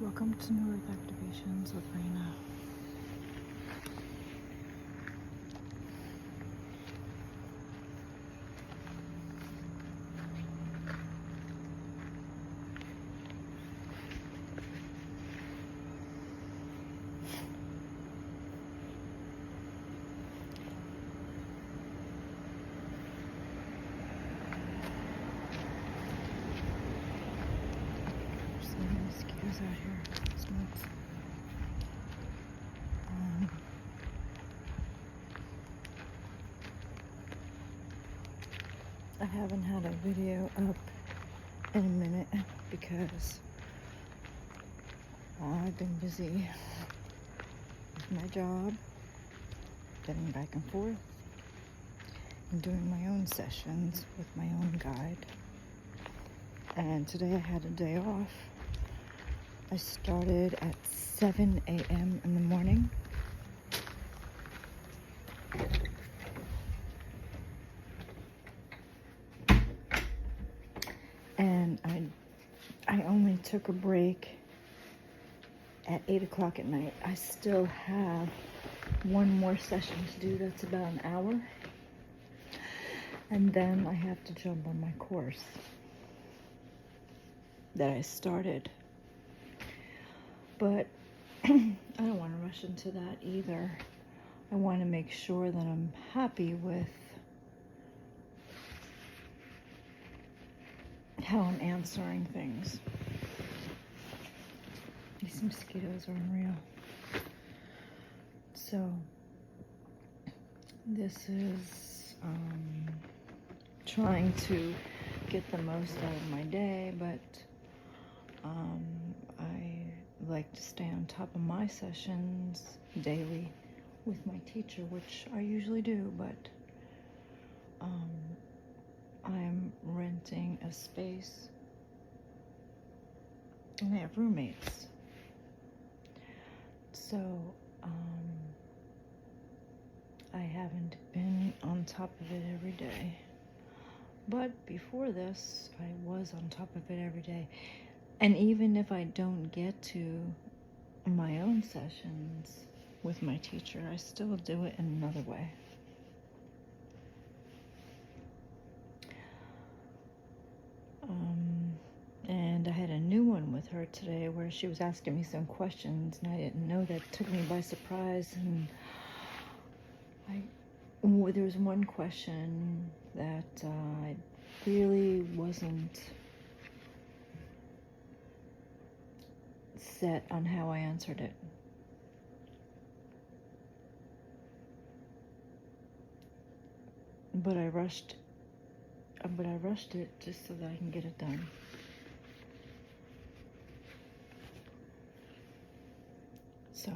Welcome to New Earth Activations with Raina. There's so many mosquitoes out here. Smokes. I haven't had a video up in a minute because I've been busy with my job, getting back and forth, and doing my own sessions with my own guide. And today I had a day off. I started at 7 a.m. in the morning. And I only took a break at 8 o'clock at night. I still have one more session to do. That's about an hour. And then I have to jump on my course that I started. But I don't want to rush into that either. I want to make sure that I'm happy with how I'm answering things. These mosquitoes are unreal. So this is trying to get the most out of my day, but I like to stay on top of my sessions daily with my teacher, which I usually do, but I'm renting a space and I have roommates. So I haven't been on top of it every day. But before this, I was on top of it every day. And even if I don't get to my own sessions with my teacher, I still do it in another way. And I had a new one with her today where she was asking me some questions and I didn't know. That took me by surprise. And there was one question that I really wasn't set on how I answered it. But I rushed it just so that I can get it done. So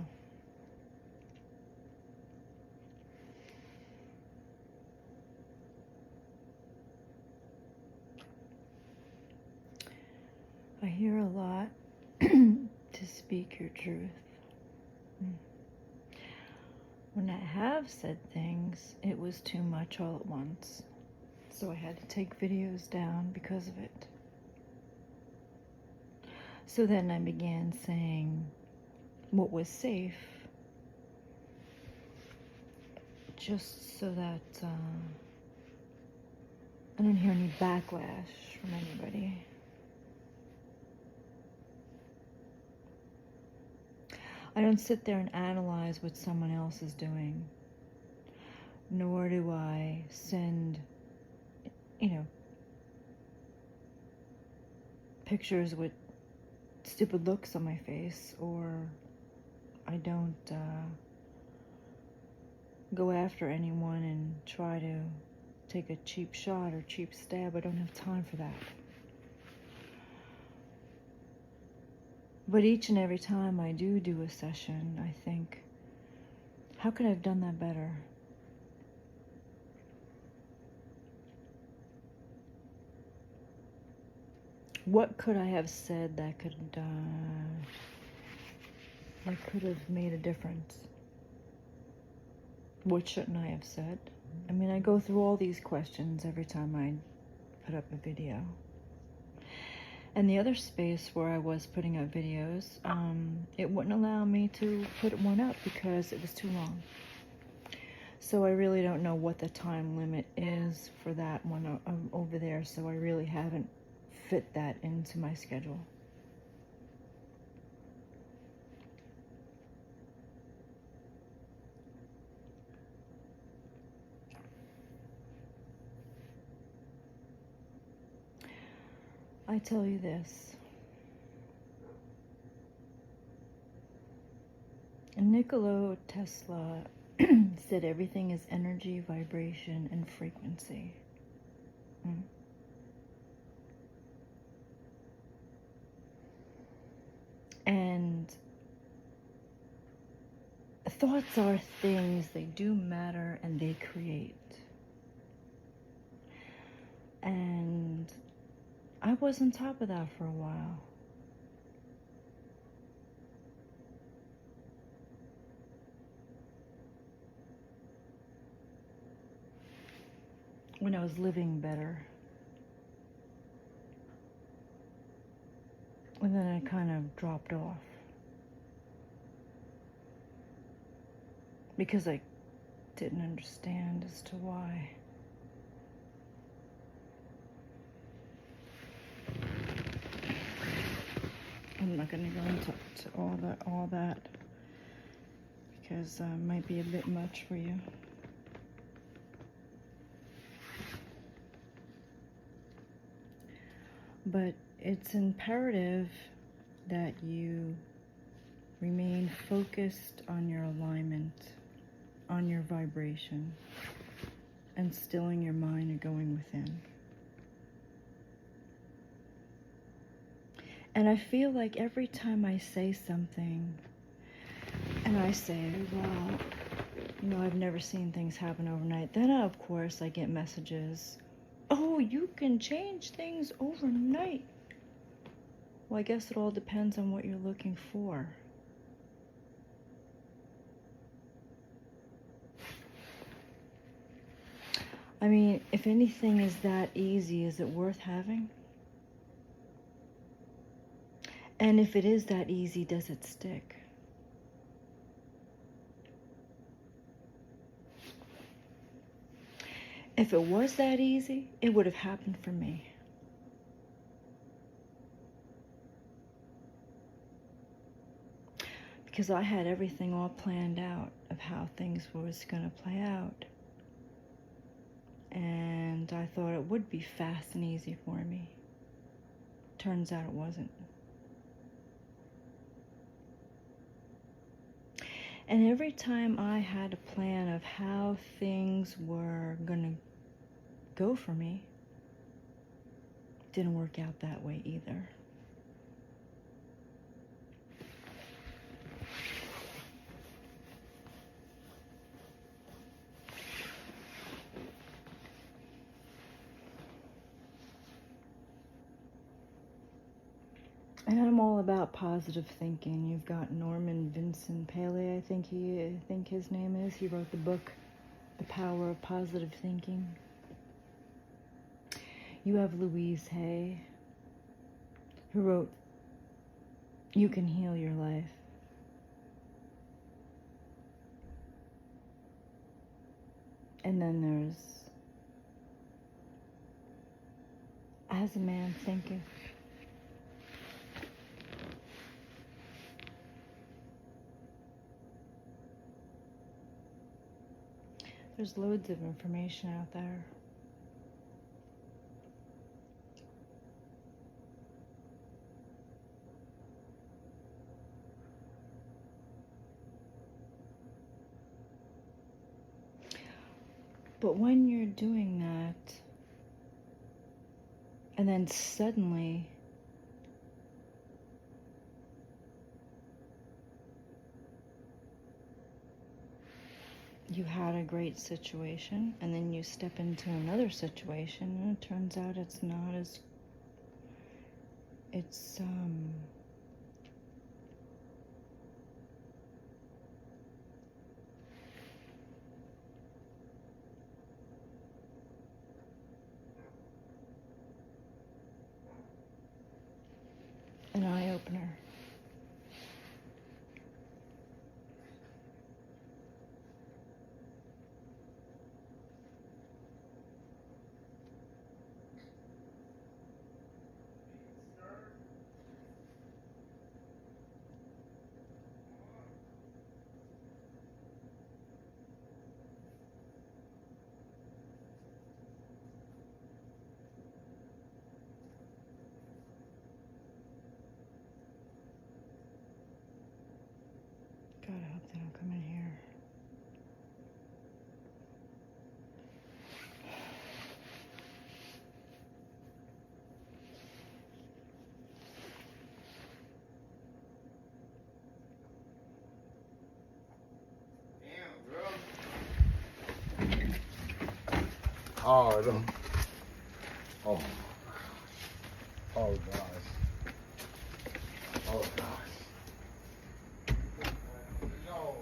I hear a lot to speak your truth. When I have said things, it was too much all at once. So I had to take videos down because of it. So then I began saying what was safe, just so that I didn't hear any backlash from anybody. I don't sit there and analyze what someone else is doing, nor do I send, pictures with stupid looks on my face, or I don't go after anyone and try to take a cheap shot or cheap stab. I don't have time for that. But each and every time I do a session, I think, how could I have done that better? What could I have said that could have made a difference? What shouldn't I have said? I mean, I go through all these questions every time I put up a video. And the other space where I was putting up videos, it wouldn't allow me to put one up because it was too long. So I really don't know what the time limit is for that one over there, so I really haven't fit that into my schedule. I tell you this. Nikola Tesla said everything is energy, vibration, and frequency. And thoughts are things, they do matter, and they create. And I was on top of that for a while. When I was living better. And then I kind of dropped off. Because I didn't understand as to why. I'm not going to go into all that because it might be a bit much for you. But it's imperative that you remain focused on your alignment, on your vibration, and stilling your mind and going within. And I feel like every time I say something, and I say, well, you know, I've never seen things happen overnight, then of course I get messages, oh, you can change things overnight. Well, I guess it all depends on what you're looking for. I mean, if anything is that easy, is it worth having? And if it is that easy, does it stick? If it was that easy, it would have happened for me. Because I had everything all planned out of how things was going to play out. And I thought it would be fast and easy for me. Turns out it wasn't. And every time I had a plan of how things were going to go for me, it didn't work out that way either. And I'm all about positive thinking. You've got Norman Vincent Peale, I think his name is. He wrote the book, The Power of Positive Thinking. You have Louise Hay, who wrote You Can Heal Your Life. And then there's As a Man Thinketh. There's loads of information out there. But when you're doing that, and then suddenly you had a great situation, and then you step into another situation, and it turns out it's not as, opener. God, I hope they don't come in here. Oh, oh, oh gosh. Oh gosh. No.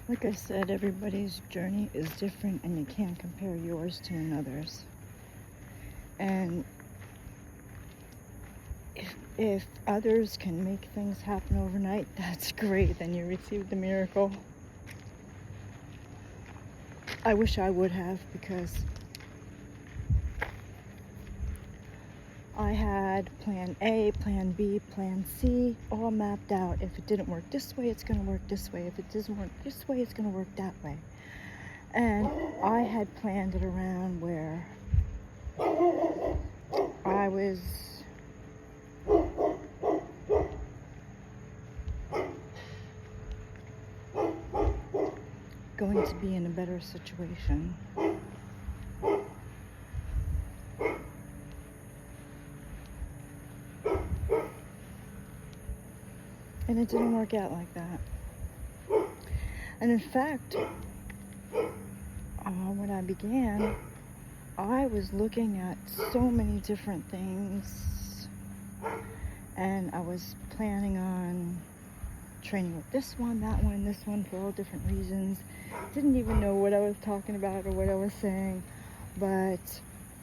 Like I said, everybody's journey is different and you can't compare yours to another's. And if others can make things happen overnight, that's great. Then you received the miracle. I wish I would have, because I had plan A, plan B, plan C all mapped out. If it didn't work this way, it's going to work this way. If it doesn't work this way, it's going to work that way. And I had planned it around where I was going to be in a better situation. And it didn't work out like that. And in fact, when I began, I was looking at so many different things, and I was planning on training with this one, that one, this one for all different reasons. Didn't even know what I was talking about or what I was saying, but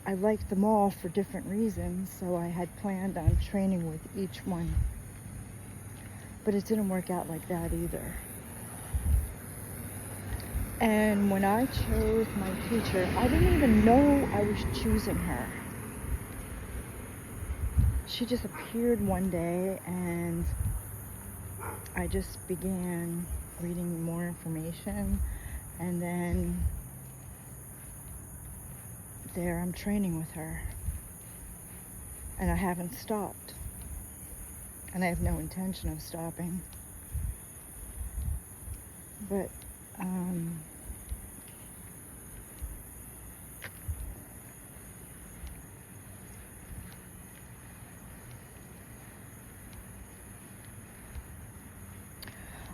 I liked them all for different reasons, so I had planned on training with each one. But it didn't work out like that either. And when I chose my teacher, I didn't even know I was choosing her. She just appeared one day, and I just began reading more information, and then there I'm training with her. And I haven't stopped. And I have no intention of stopping. But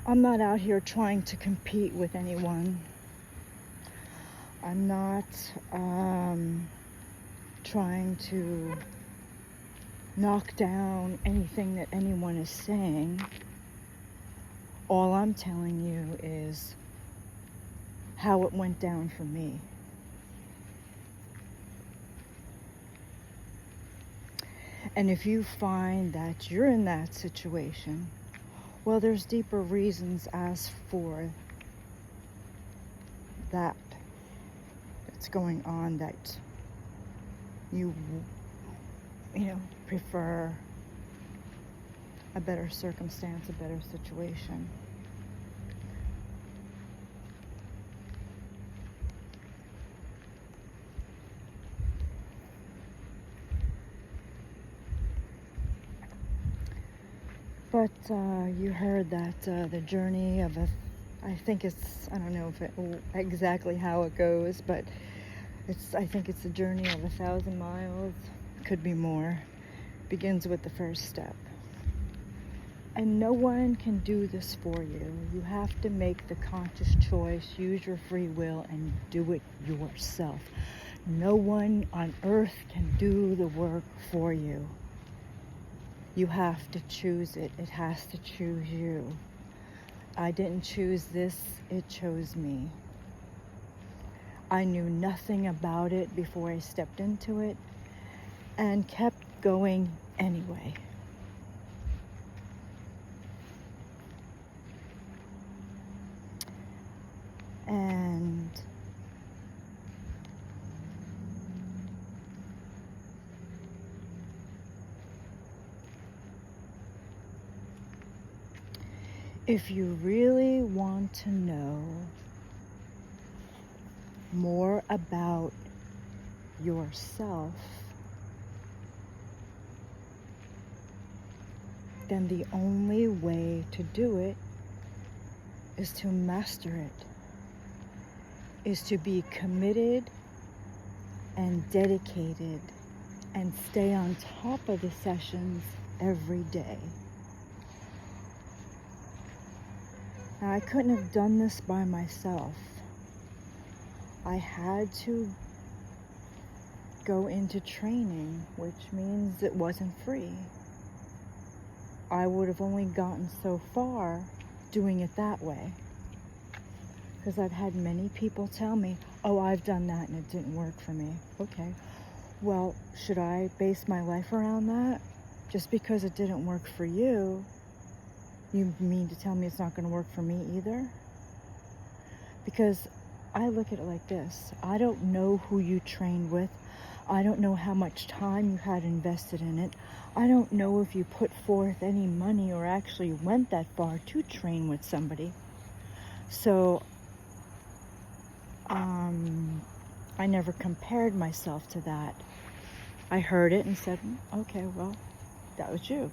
I'm not out here trying to compete with anyone. I'm not trying to knock down anything that anyone is saying. All I'm telling you is how it went down for me. And if you find that you're in that situation, well, there's deeper reasons as for that that's going on, that you prefer a better circumstance, a better situation. But you heard that the journey of I don't know exactly how it goes, but I think it's a journey of 1,000 miles, could be more. Begins with the first step. And no one can do this for you. You have to make the conscious choice, use your free will, and do it yourself. No one on earth can do the work for you. You have to choose it. It has to choose you. I didn't choose this, it chose me. I knew nothing about it before I stepped into it and kept going anyway. And if you really want to know more about yourself, then the only way to do it is to master it, is to be committed and dedicated and stay on top of the sessions every day. Now, I couldn't have done this by myself. I had to go into training, which means it wasn't free. I would have only gotten so far doing it that way. Because I've had many people tell me, oh, I've done that and it didn't work for me. Okay, well, should I base my life around that? Just because it didn't work for you, you mean to tell me it's not going to work for me either? Because I look at it like this. I don't know who you trained with. I don't know how much time you had invested in it. I don't know if you put forth any money or actually went that far to train with somebody. So, I never compared myself to that. I heard it and said, okay, well, that was you.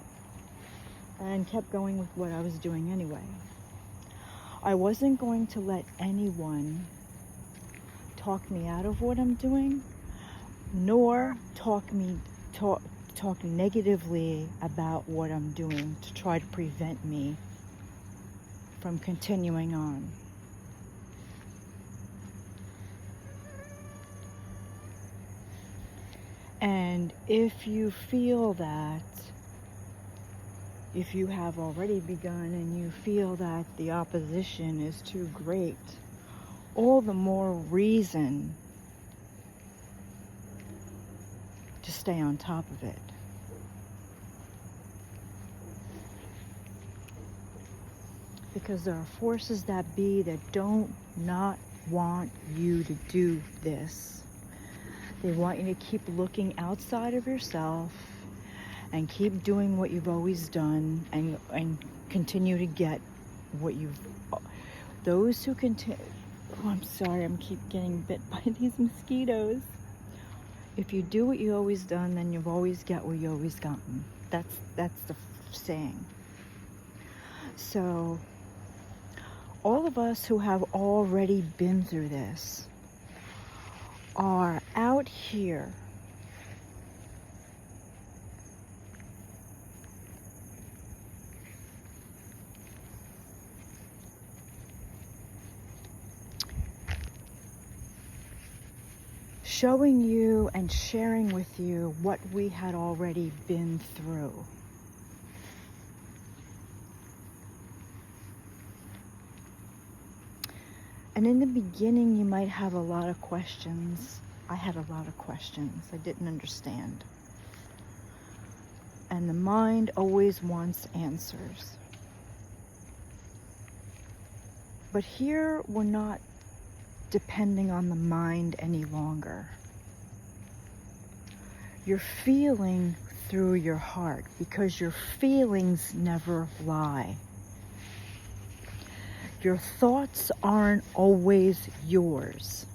And kept going with what I was doing anyway. I wasn't going to let anyone talk me out of what I'm doing, nor talk negatively about what I'm doing to try to prevent me from continuing on. And if you feel that, if you have already begun and you feel that the opposition is too great, all the more reason to stay on top of it. Because there are forces that be that don't not want you to do this. They want you to keep looking outside of yourself and keep doing what you've always done and continue to get what you've... Those who continue... Oh, I'm sorry, I'm keep getting bit by these mosquitoes. If you do what you've always done, then you've always got what you always gotten. That's the saying. So, all of us who have already been through this are out here showing you and sharing with you what we had already been through. And in the beginning, you might have a lot of questions. I had a lot of questions. I didn't understand. And the mind always wants answers. But here, we're not depending on the mind any longer. You're feeling through your heart because your feelings never lie. Your thoughts aren't always yours.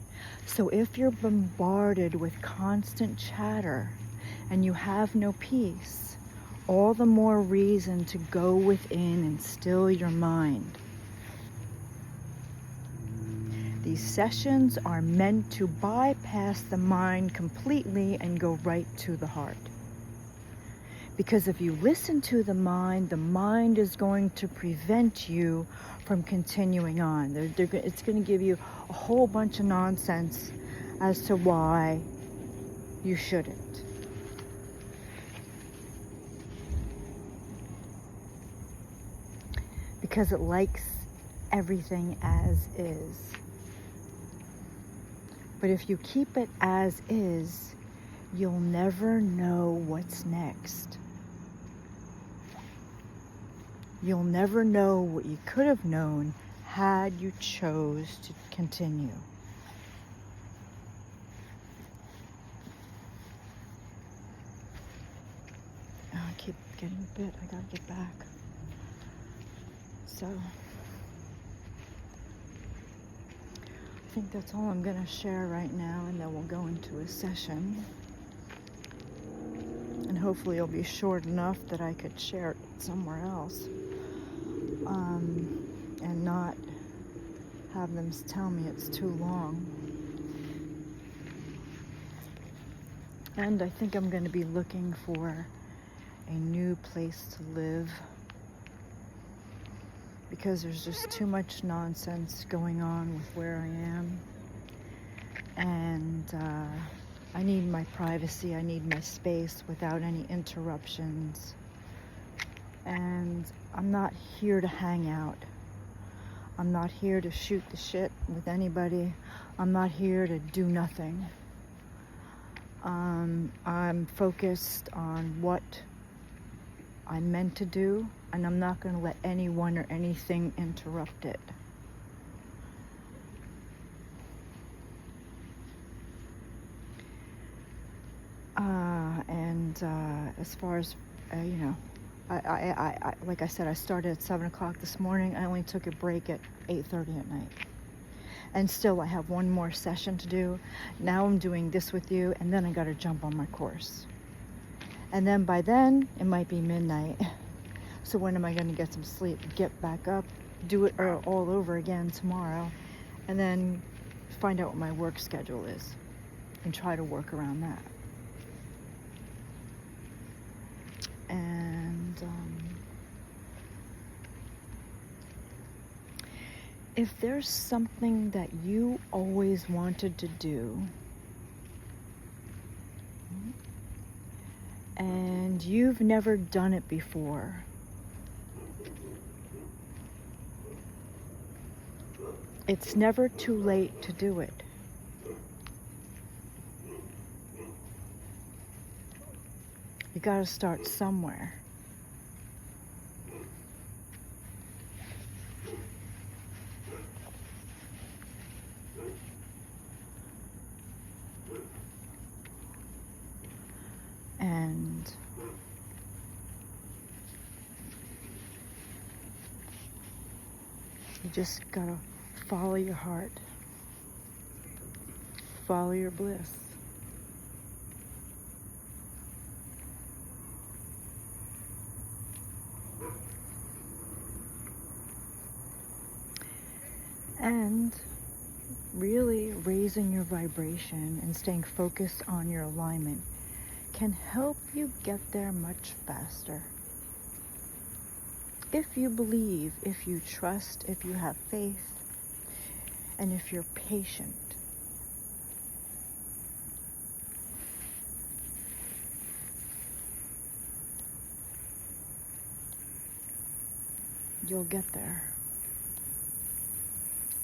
So if you're bombarded with constant chatter and you have no peace, all the more reason to go within and still your mind. These sessions are meant to bypass the mind completely and go right to the heart. Because if you listen to the mind is going to prevent you from continuing on. It's going to give you a whole bunch of nonsense as to why you shouldn't. Because it likes everything as is. But if you keep it as is, you'll never know what's next. You'll never know what you could have known had you chose to continue. Oh, I keep getting bit. I gotta get back. So, I think that's all I'm gonna share right now, and then we'll go into a session. And hopefully it'll be short enough that I could share it somewhere else. And not have them tell me it's too long. And I think I'm going to be looking for a new place to live, because there's just too much nonsense going on with where I am. And I need my privacy, I need my space without any interruptions. And I'm not here to hang out. I'm not here to shoot the shit with anybody. I'm not here to do nothing. I'm focused on what I'm meant to do, and I'm not going to let anyone or anything interrupt it. As far as, I like I said, I started at 7 o'clock this morning. I only took a break at 8:30 at night. And still I have one more session to do. Now I'm doing this with you, and then I got to jump on my course. And then by then, it might be midnight. So when am I going to get some sleep? Get back up, do it all over again tomorrow, and then find out what my work schedule is and try to work around that. And if there's something that you always wanted to do, and you've never done it before, it's never too late to do it. You gotta start somewhere. And you just gotta follow your heart. Follow your bliss. And really raising your vibration and staying focused on your alignment can help you get there much faster. If you believe, if you trust, if you have faith, and if you're patient. You'll get there.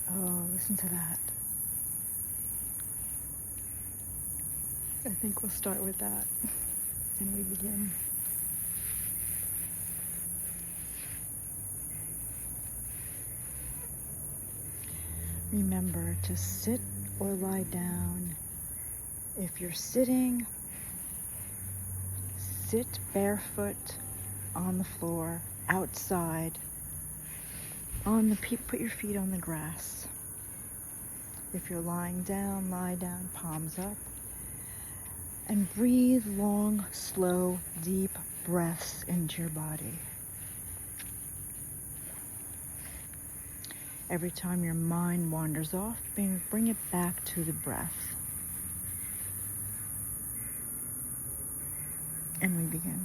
Oh, listen to that. I think we'll start with that, and we begin. Remember to sit or lie down. If you're sitting, sit barefoot on the floor, outside. Put your feet on the grass. If you're lying down, lie down, palms up. And breathe long, slow, deep breaths into your body. Every time your mind wanders off, bring it back to the breath. And we begin.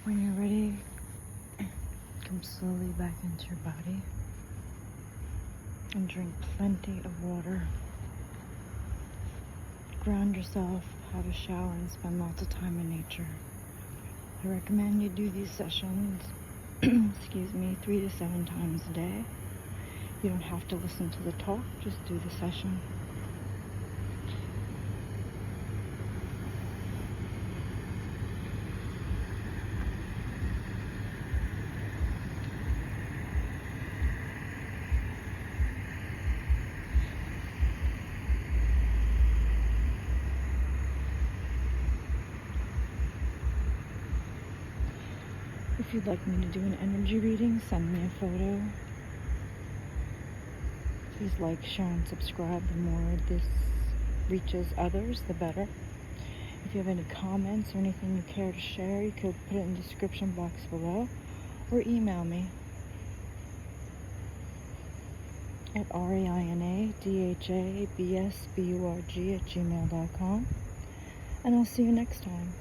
When you're ready, come slowly back into your body and drink plenty of water. Ground yourself, have a shower, and spend lots of time in nature. I recommend you do these sessions, 3 to 7 times a day. You don't have to listen to the talk, just do the session. If you'd like me to do an energy reading, send me a photo. Please like, share, and subscribe. The more this reaches others, the better. If you have any comments or anything you care to share, you could put it in the description box below or email me at reinadhabsburg@gmail.com. And I'll see you next time.